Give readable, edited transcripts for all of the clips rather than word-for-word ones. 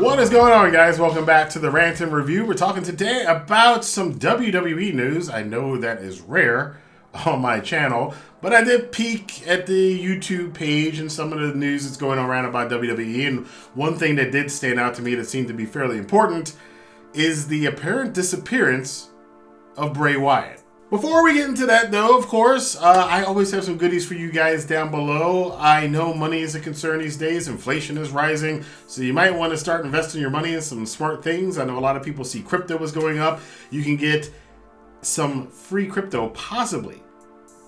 What is going on, guys? Welcome back to the Rantin Review. We're talking today about some WWE news. I know that is rare on my channel, but I did peek at the YouTube page and some of the news that's going around about WWE, and one thing that did stand out to me that seemed to be fairly important is the apparent disappearance of Bray Wyatt. Before we get into that, though, of course, I always have some goodies for you guys down below. I know money is a concern these days. Inflation is rising, so you might want to start investing your money in some smart things. I know a lot of people see crypto is going up. You can get some free crypto, possibly,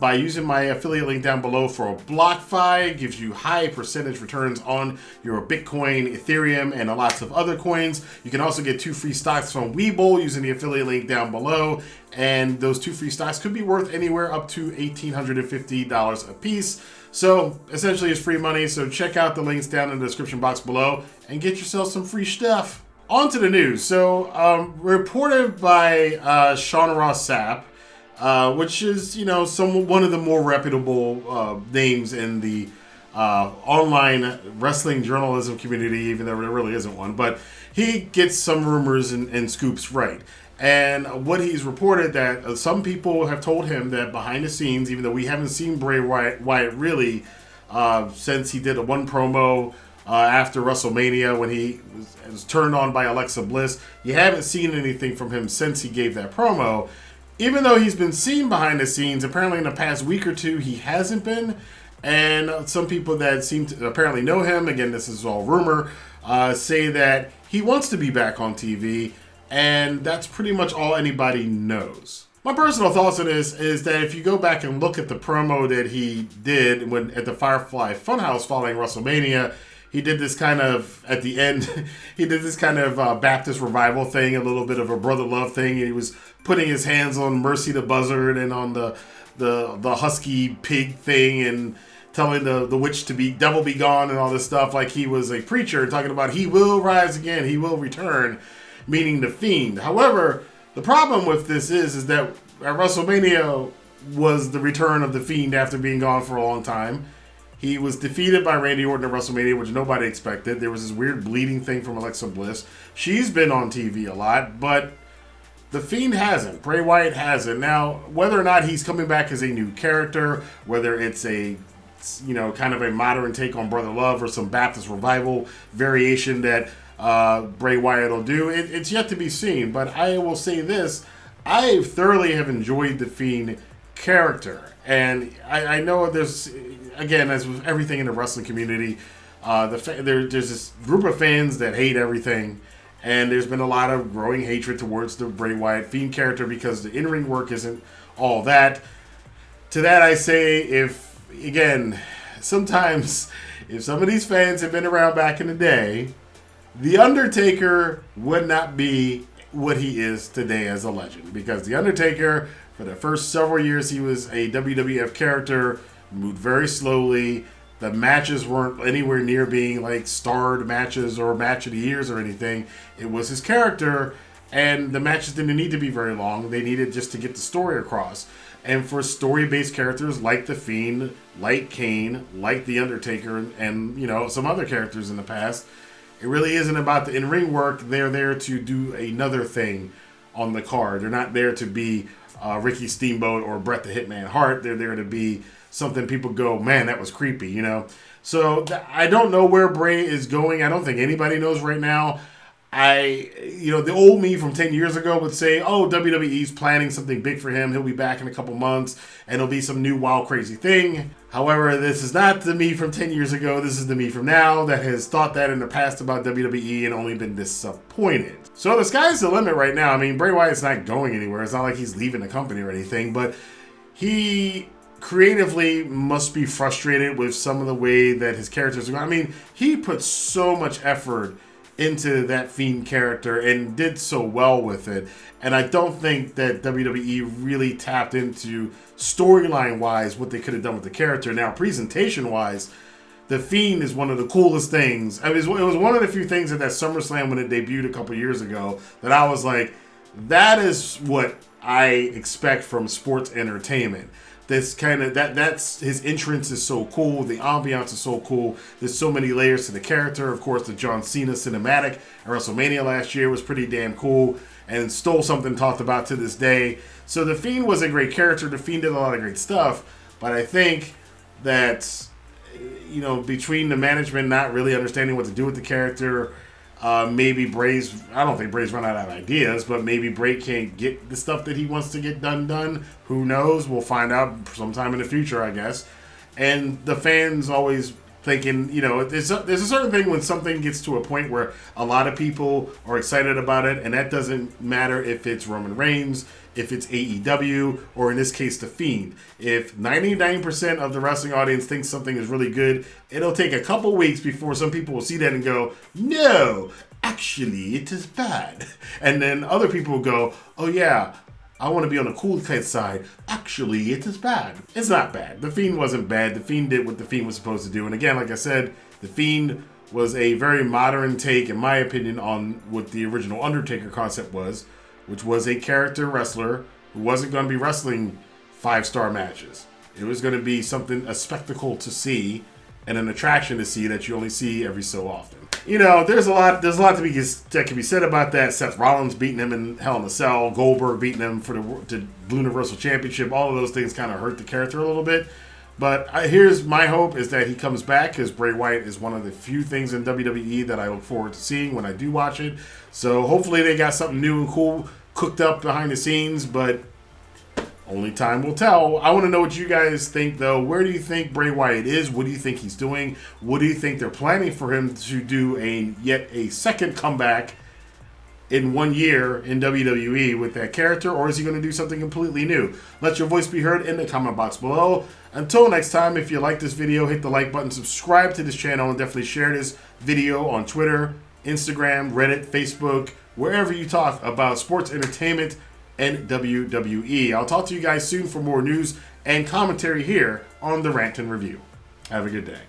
by using my affiliate link down below for a BlockFi. It gives you high percentage returns on your Bitcoin, Ethereum, and lots of other coins. You can also get 2 free stocks from Webull using the affiliate link down below. And those 2 free stocks could be worth anywhere up to $1,850 a piece. So essentially it's free money. So check out the links down in the description box below and get yourself some free stuff. On to the news. So reported by Sean Ross Sapp, which is, you know, one of the more reputable names in the online wrestling journalism community, even though there really isn't one. But he gets some rumors and scoops right. And what he's reported that some people have told him that behind the scenes, even though we haven't seen Bray Wyatt really since he did a one promo after WrestleMania when he was turned on by Alexa Bliss, you haven't seen anything from him since he gave that promo. Even though he's been seen behind the scenes, apparently in the past week or two, he hasn't been. And some people that seem to apparently know him, again, this is all rumor, say that he wants to be back on TV. And that's pretty much all anybody knows. My personal thoughts on this is that if you go back and look at the promo that he did at the Firefly Funhouse following WrestleMania, he did this kind of, at the end, he did this kind of Baptist revival thing, a little bit of a brother love thing. And he was putting his hands on Mercy the Buzzard and on the husky pig thing and telling the witch to be devil be gone and all this stuff like he was a preacher, talking about he will rise again, he will return, meaning the Fiend. However, the problem with this is that at WrestleMania was the return of the Fiend after being gone for a long time. He was defeated by Randy Orton at WrestleMania, which nobody expected. There was this weird bleeding thing from Alexa Bliss. She's been on TV a lot, but the Fiend hasn't. Bray Wyatt hasn't. Now, whether or not he's coming back as a new character, whether it's a, you know, kind of a modern take on Brother Love or some Baptist revival variation that Bray Wyatt will do, it's yet to be seen. But I will say this, I thoroughly have enjoyed the Fiend character. And I know there's, again, as with everything in the wrestling community, there's this group of fans that hate everything. And there's been a lot of growing hatred towards the Bray Wyatt Fiend character because the in-ring work isn't all that. To that I say, sometimes if some of these fans had been around back in the day, The Undertaker would not be what he is today as a legend. Because The Undertaker, for the first several years he was a WWF character, moved very slowly. The matches weren't anywhere near being like starred matches or match of the years or anything. It was his character, and the matches didn't need to be very long. They needed just to get the story across. And for story-based characters like The Fiend, like Kane, like The Undertaker, and you know, some other characters in the past, it really isn't about the in-ring work. They're there to do another thing on the card. They're not there to be Ricky Steamboat or Bret the Hitman Hart. They're there to be something people go, man, that was creepy, you know? So I don't know where Bray is going. I don't think anybody knows right now. The old me from 10 years ago would say, oh, WWE's planning something big for him. He'll be back in a couple months and it'll be some new wild, crazy thing. However, this is not the me from 10 years ago. This is the me from now that has thought that in the past about WWE and only been disappointed. So the sky's the limit right now. I mean, Bray Wyatt's not going anywhere. It's not like he's leaving the company or anything, but he creatively must be frustrated with some of the way that his characters are going. I mean, he put so much effort into that Fiend character and did so well with it. And I don't think that WWE really tapped into storyline-wise what they could have done with the character. Now, presentation-wise, the Fiend is one of the coolest things. I mean, it was one of the few things at that SummerSlam when it debuted a couple years ago that I was like, that is what I expect from sports entertainment. This kind of that's his entrance is so cool. The ambiance is so cool. There's so many layers to the character. Of course, the John Cena cinematic at WrestleMania last year was pretty damn cool and stole something talked about to this day. So the Fiend was a great character. The Fiend did a lot of great stuff, but I think that between the management not really understanding what to do with the character. Maybe I don't think Bray's run out of ideas, but maybe Bray can't get the stuff that he wants to get done. Who knows? We'll find out sometime in the future, I guess. And the fans always thinking, there's a certain thing when something gets to a point where a lot of people are excited about it, and that doesn't matter if it's Roman Reigns, if it's AEW, or in this case, The Fiend. If 99% of the wrestling audience thinks something is really good, it'll take a couple weeks before some people will see that and go, no, actually, it is bad. And then other people will go, oh yeah, I want to be on the cool kid side. Actually, it is bad. It's not bad. The Fiend wasn't bad. The Fiend did what The Fiend was supposed to do. And again, like I said, The Fiend was a very modern take, in my opinion, on what the original Undertaker concept was, which was a character wrestler who wasn't going to be wrestling 5-star matches. It was going to be a spectacle to see and an attraction to see that you only see every so often. There's a lot that can be said about that. Seth Rollins beating him in Hell in a Cell, Goldberg beating him for the Universal Championship. All of those things kind of hurt the character a little bit. But here's my hope is that he comes back, because Bray Wyatt is one of the few things in WWE that I look forward to seeing when I do watch it. So hopefully they got something new and cool cooked up behind the scenes, but only time will tell. I want to know what you guys think, though. Where do you think Bray Wyatt is? What do you think he's doing? What do you think they're planning for him to do yet a second comeback in 1 year in WWE with that character? Or is he going to do something completely new? Let your voice be heard in the comment box below. Until next time, if you like this video, hit the like button, subscribe to this channel, and definitely share this video on Twitter, Instagram, Reddit, Facebook, wherever you talk about sports entertainment and WWE. I'll talk to you guys soon for more news and commentary here on the Rantin Review. Have a good day.